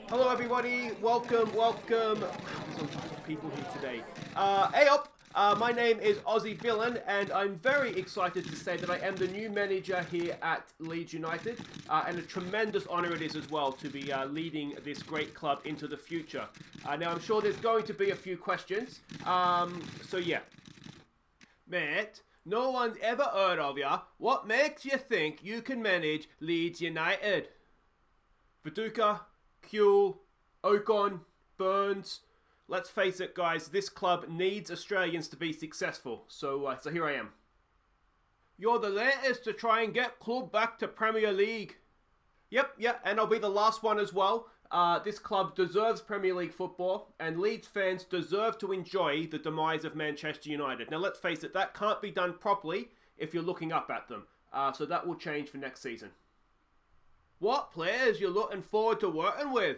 Hello everybody, welcome. There's a lot of people here today. Hey up, my name is Aussie Villain and I'm very excited to say that I am the new manager here at Leeds United and a tremendous honour it is as well to be leading this great club into the future. Now I'm sure there's going to be a few questions, so yeah. Mate, no one's ever heard of ya. What makes you think you can manage Leeds United? Viduka, Kuehl, Ocon, Burns. Let's face it, guys, this club needs Australians to be successful. So here I am. You're the latest to try and get club back to Premier League. Yep, and I'll be the last one as well. This club deserves Premier League football, and Leeds fans deserve to enjoy the demise of Manchester United. Now, let's face it, that can't be done properly if you're looking up at them. So that will change for next season. What players you're looking forward to working with?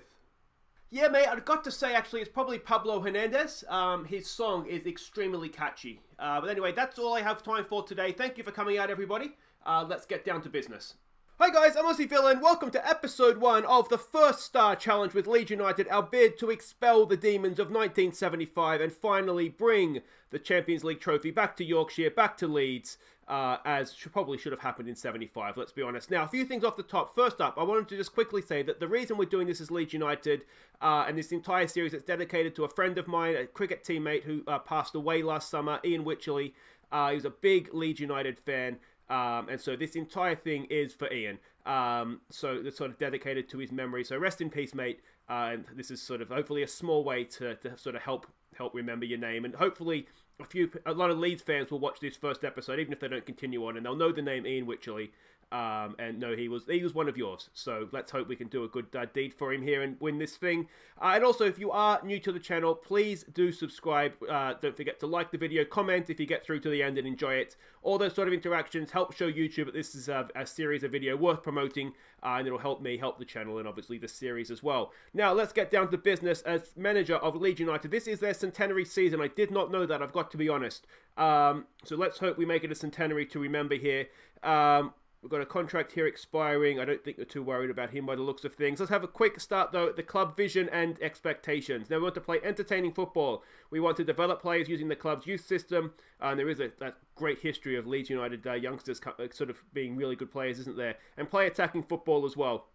Yeah, mate, I've got to say, actually, it's probably Pablo Hernandez. His song is extremely catchy. But anyway, that's all I have time for today. Thank you for coming out, everybody. Let's get down to business. Hi guys, I'm Aussie Villain. Welcome to episode 1 of the first star challenge with Leeds United, our bid to expel the demons of 1975 and finally bring the Champions League trophy back to Yorkshire, back to Leeds, as probably should have happened in 75, let's be honest. Now, a few things off the top. First up, I wanted to just quickly say that the reason we're doing this as Leeds United, and this entire series is dedicated to a friend of mine, a cricket teammate who passed away last summer, Ian Wycherley. He was a big Leeds United fan. And so this entire thing is for Ian. So it's sort of dedicated to his memory. So rest in peace, mate. And this is sort of hopefully a small way to sort of help remember your name. And hopefully a lot of Leeds fans will watch this first episode, even if they don't continue on, and they'll know the name Ian Wycherley. And know he was one of yours. So let's hope we can do a good deed for him here and win this thing. And also, if you are new to the channel, please do subscribe. Don't forget to like the video, comment if you get through to the end and enjoy it. All those sort of interactions help show YouTube that this is a series of video worth promoting, and it'll help me help the channel and obviously the series as well. Now, let's get down to business. As manager of Leeds United, this is their centenary season. I did not know that, I've got to be honest. So let's hope we make it a centenary to remember here. We've got a contract here expiring. I don't think we're too worried about him by the looks of things. Let's have a quick start, though, at the club vision and expectations. Now, we want to play entertaining football. We want to develop players using the club's youth system. And there is a great history of Leeds United youngsters sort of being really good players, isn't there? And play attacking football as well.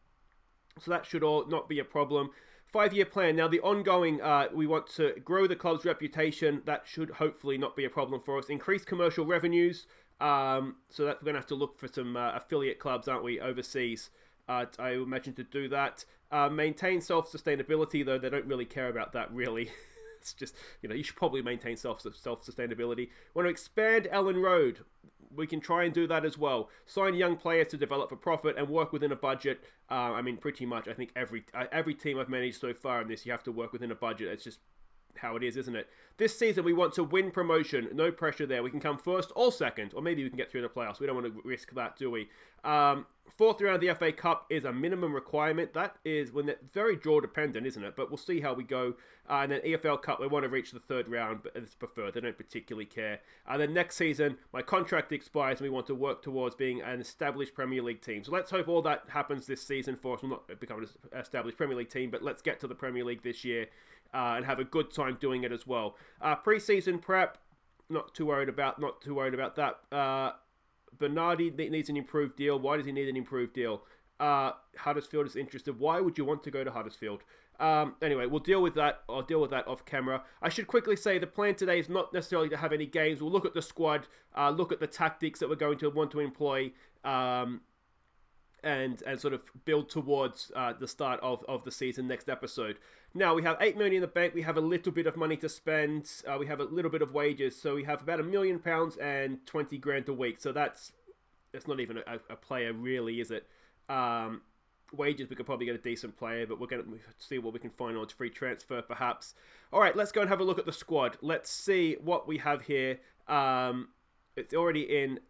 So that should all not be a problem. 5-year plan. Now, the ongoing, we want to grow the club's reputation. That should hopefully not be a problem for us. Increase commercial revenues. So that we're going to have to look for some affiliate clubs, aren't we, overseas, I imagine, to do that. Maintain self-sustainability, though they don't really care about that, really. It's just, you should probably maintain self-sustainability. Want to expand Ellen Road. We can try and do that as well. Sign young players to develop for profit and work within a budget. I mean, pretty much, I think every team I've managed so far in this, you have to work within a budget. It's just how it is, isn't it? This season, we want to win promotion. No pressure there. We can come first or second, or maybe we can get through the playoffs. We don't want to risk that, do we? Fourth round of the FA Cup is a minimum requirement. That is very draw dependent, isn't it? But we'll see how we go. And then EFL Cup, we want to reach the third round, but it's preferred. They don't particularly care. And then next season, my contract expires, and we want to work towards being an established Premier League team. So let's hope all that happens this season for us. We'll not become an established Premier League team, but let's get to the Premier League this year. And have a good time doing it as well. Pre-season prep, not too worried about that. Bernardi needs an improved deal. Why does he need an improved deal? Huddersfield is interested. Why would you want to go to Huddersfield? Anyway, we'll deal with that. I'll deal with that off camera. I should quickly say the plan today is not necessarily to have any games. We'll look at the squad, look at the tactics that we're going to want to employ, and sort of build towards the start of the season next episode. Now, we have 8 million in the bank. We have a little bit of money to spend. We have a little bit of wages. So we have about £1 million and 20 grand a week. So that's not even a player really, is it? Wages, we could probably get a decent player, but we're going to see what we can find on its free transfer, perhaps. All right, let's go and have a look at the squad. Let's see what we have here. It's already in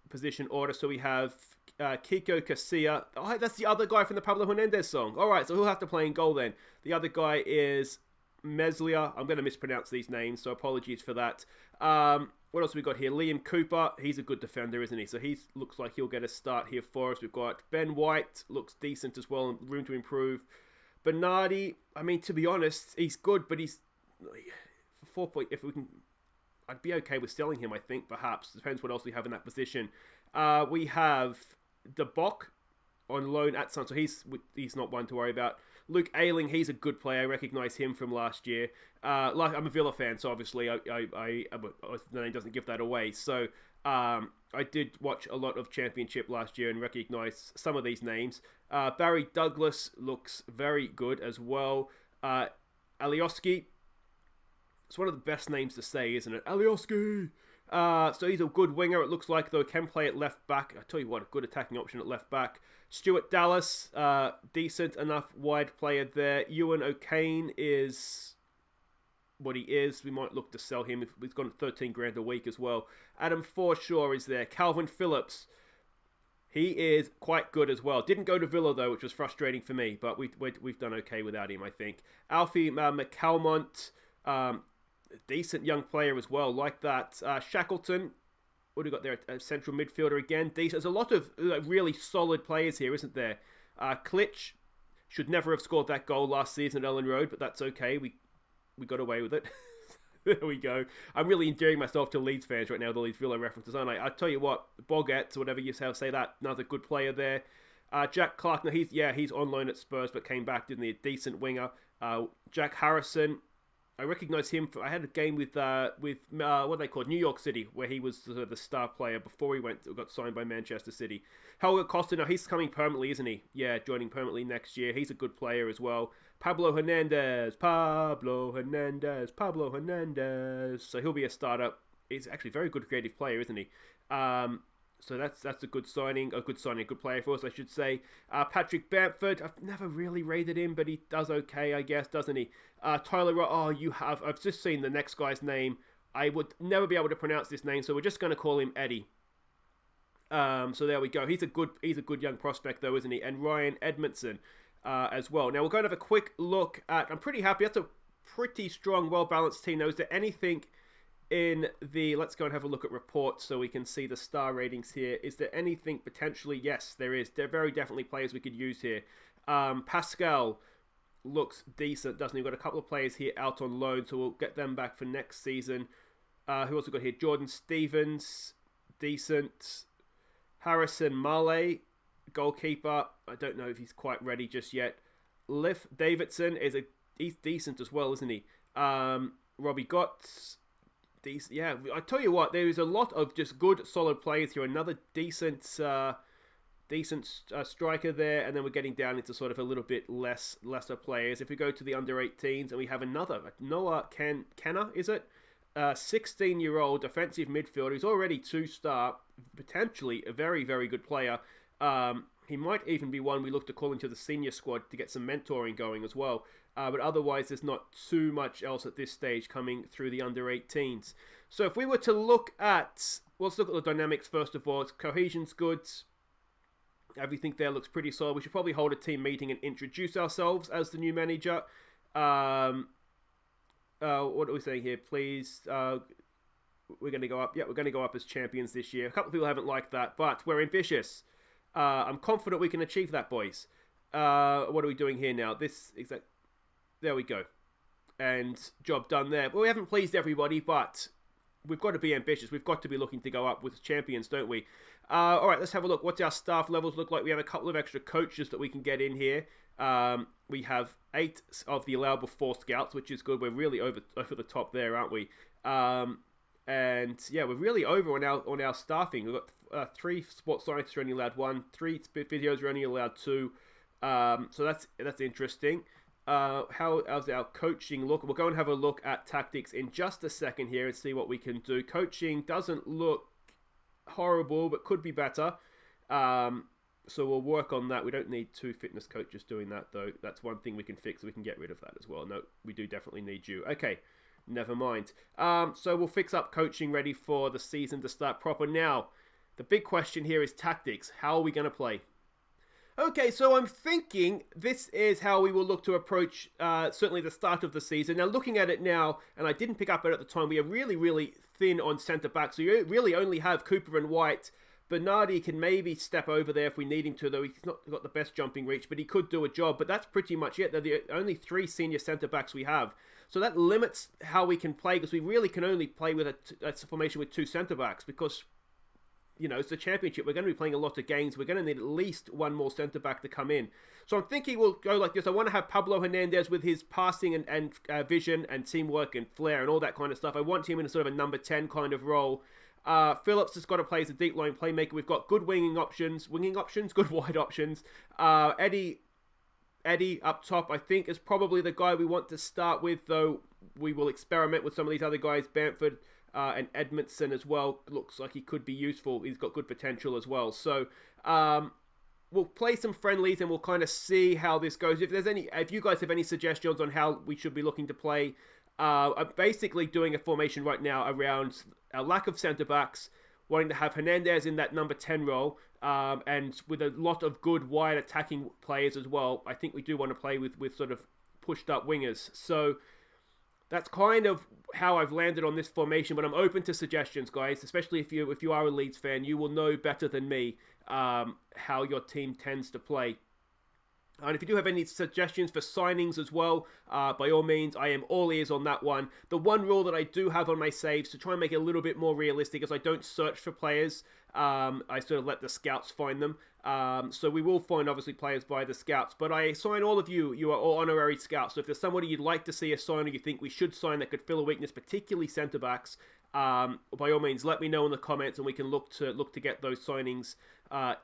position order. So we have Kiko Casilla. Oh, that's the other guy from the Pablo Hernandez song. All right, so he'll have to play in goal then. The other guy is Meslier. I'm going to mispronounce these names, so apologies for that. What else have we got here? Liam Cooper. He's a good defender, isn't he? So he looks like he'll get a start here for us. We've got Ben White. Looks decent as well, and room to improve. Bernardi, I mean, to be honest, he's good, but he's 4 point. If we can, I'd be okay with selling him. I think perhaps depends what else we have in that position. We have De Bock on loan at Sun, so he's not one to worry about. Luke Ayling, he's a good player. I recognise him from last year. I'm a Villa fan, so obviously the name doesn't give that away. So I did watch a lot of Championship last year and recognise some of these names. Barry Douglas looks very good as well. Alioski, it's one of the best names to say, isn't it? Alioski! So he's a good winger, it looks like, though. Can play at left back. I tell you what, a good attacking option at left back. Stuart Dallas, decent enough wide player there. Ewan O'Kane is what he is. We might look to sell him if he's got 13 grand a week as well. Adam Forshaw is there. Calvin Phillips, he is quite good as well. Didn't go to Villa though, which was frustrating for me, but we've done okay without him, I think. Alfie McCalmont, decent young player as well, like that. Shackleton, what do we got there? A central midfielder again. Decent. There's a lot of really solid players here, isn't there? Klitsch should never have scored that goal last season at Ellen Road, but that's okay. We got away with it. There we go. I'm really endearing myself to Leeds fans right now, the Leeds Villa references, aren't I? I tell you what, Boggett, whatever you say that, another good player there. Jack Clark, he's on loan at Spurs, but came back, didn't he? A decent winger. Jack Harrison, I recognise him. I had a game with what they called New York City, where he was the star player before he got signed by Manchester City. Helga Costa, now he's coming permanently, isn't he? Yeah, joining permanently next year. He's a good player as well. Pablo Hernandez. So he'll be a starter. He's actually a very good creative player, isn't he? So that's a good signing. A good player for us, I should say. Patrick Bamford, I've never really rated him, but he does okay, I guess, doesn't he? Tyler, I've just seen the next guy's name. I would never be able to pronounce this name, so we're just going to call him Eddie. So there we go. He's a good young prospect though, isn't he? And Ryan Edmondson as well. Now we're going to have a quick look at. I'm pretty happy. That's a pretty strong, well-balanced team. Now, is there anything in the? Let's go and have a look at reports so we can see the star ratings here. Is there anything potentially? Yes, there is. There are very definitely players we could use here. Pascal looks decent, doesn't he? We've got a couple of players here out on loan, so we'll get them back for next season. Who else we got here? Jordan Stevens, decent. Harrison Marley, goalkeeper. I don't know if he's quite ready just yet. Liv Davidson he's decent as well, isn't he? Robbie Gotts, decent. Yeah, I tell you what, there is a lot of just good, solid players here. Another decent striker there, and then we're getting down into sort of a little bit lesser players. If we go to the under-18s, and we have another Noah Kenner, is it? 16-year-old defensive midfielder. He's already 2-star, potentially a very, very good player. He might even be one we look to call into the senior squad to get some mentoring going as well. But otherwise, there's not too much else at this stage coming through the under-18s. So if we were to look at, let's look at the dynamics first of all. Cohesion's good. Everything there looks pretty solid. We should probably hold a team meeting and introduce ourselves as the new manager. What are we saying here? Please, we're going to go up. Yeah, we're going to go up as champions this year. A couple of people haven't liked that, but we're ambitious. I'm confident we can achieve that, boys. What are we doing here now? There we go. And job done there. Well, we haven't pleased everybody, but we've got to be ambitious. We've got to be looking to go up with champions, don't we? All right, let's have a look. What's our staff levels look like? We have a couple of extra coaches that we can get in here. We have 8 of the allowable 4 scouts, which is good. We're really over the top there, aren't we? And yeah, we're really over on our staffing. We've got 3 sports scientists are only allowed 1, 3 physios are only allowed 2. So that's interesting. How's our coaching look? We'll go and have a look at tactics in just a second here and see what we can do. Coaching doesn't look horrible, but could be better. So we'll work on that. We don't need 2 fitness coaches doing that, though. That's one thing we can fix. We can get rid of that as well. No, we do definitely need you. Okay, never mind. So we'll fix up coaching ready for the season to start proper. Now, the big question here is tactics. How are we going to play? Okay, so I'm thinking this is how we will look to approach certainly the start of the season. Now, looking at it now, and I didn't pick up it at the time, we are really, really thin on centre-back. So you really only have Cooper and White Bernardi can maybe step over there if we need him to, though he's not got the best jumping reach, but he could do a job. But that's pretty much it. They're the only 3 senior centre-backs we have. So that limits how we can play, because we really can only play with a formation with 2 centre-backs, because, you know, it's the championship. We're going to be playing a lot of games. We're going to need at least 1 more centre-back to come in. So I'm thinking we'll go like this. I want to have Pablo Hernandez with his passing and vision and teamwork and flair and all that kind of stuff. I want him in a sort of a number 10 kind of role. Phillips has got to play as a deep line playmaker. We've got good winging options, good wide options. Eddie up top, I think, is probably the guy we want to start with, though we will experiment with some of these other guys. Bamford and Edmondson as well. Looks like he could be useful. He's got good potential as well. So we'll play some friendlies and we'll kind of see how this goes. If you guys have any suggestions on how we should be looking to play, I'm basically doing a formation right now around a lack of centre-backs, wanting to have Hernandez in that number 10 role, and with a lot of good wide attacking players as well. I think we do want to play with sort of pushed up wingers. So that's kind of how I've landed on this formation, but I'm open to suggestions, guys, especially if you are a Leeds fan. You will know better than me how your team tends to play. And if you do have any suggestions for signings as well, by all means, I am all ears on that one. The one rule that I do have on my saves to try and make it a little bit more realistic is I don't search for players. I sort of let the scouts find them. So we will find, obviously, players by the scouts. But I assign all of you, you are all honorary scouts. So if there's somebody you'd like to see a sign or you think we should sign that could fill a weakness, particularly centre-backs, by all means, let me know in the comments and we can look to get those signings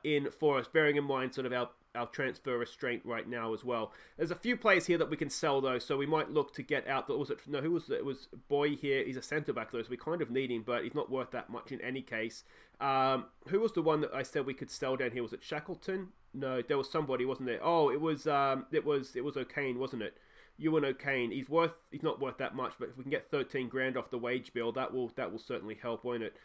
in for us, bearing in mind sort of our transfer restraint right now as well. There's a few players here that we can sell, though, so we might look to get out. Who was it? It was Boy here. He's a centre-back, though, so we kind of need him, but he's not worth that much in any case. Who was the one that I said we could sell down here? Was it Shackleton? No, there was somebody, wasn't there? Oh, it was O'Kane, wasn't it? Ewan O'Kane. He's not worth that much, but if we can get 13 grand off the wage bill, that will certainly help, won't it?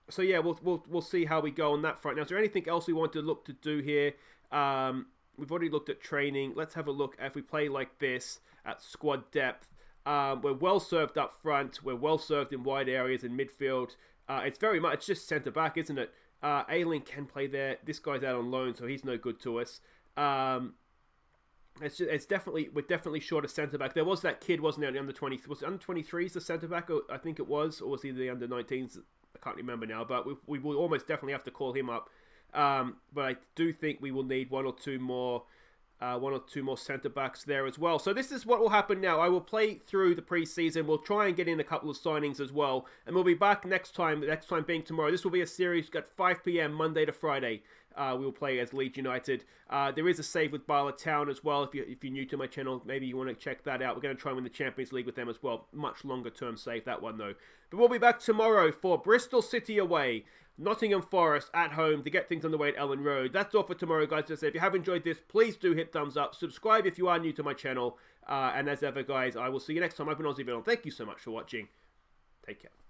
So yeah, we'll see how we go on that front. Now, is there anything else we want to look to do here? We've already looked at training. Let's have a look if we play like this at squad depth. We're well served up front. We're well served in wide areas in midfield. It's just centre back, isn't it? Ayling can play there. This guy's out on loan, so he's no good to us. We're definitely short of centre back. There was that kid, wasn't there? The under 20, was it under 23s the centre back? I think it was, or was he the under 19s? I can't remember now, but we will almost definitely have to call him up. But I do think we will need one or two more centre backs there as well. So this is what will happen now. I will play through the pre-season. We'll try and get in a couple of signings as well, and we'll be back next time. The next time being tomorrow. This will be a series at 5 p.m. Monday to Friday. We will play as Leeds United. There is a save with Bala Town as well. If you're new to my channel, maybe you want to check that out. We're going to try and win the Champions League with them as well. Much longer term save, that one though. But we'll be back tomorrow for Bristol City away, Nottingham Forest at home to get things underway at Ellen Road. That's all for tomorrow, guys. Just if you have enjoyed this, please do hit thumbs up. Subscribe if you are new to my channel. And as ever, guys, I will see you next time. I've been Aussie Villain. Thank you so much for watching. Take care.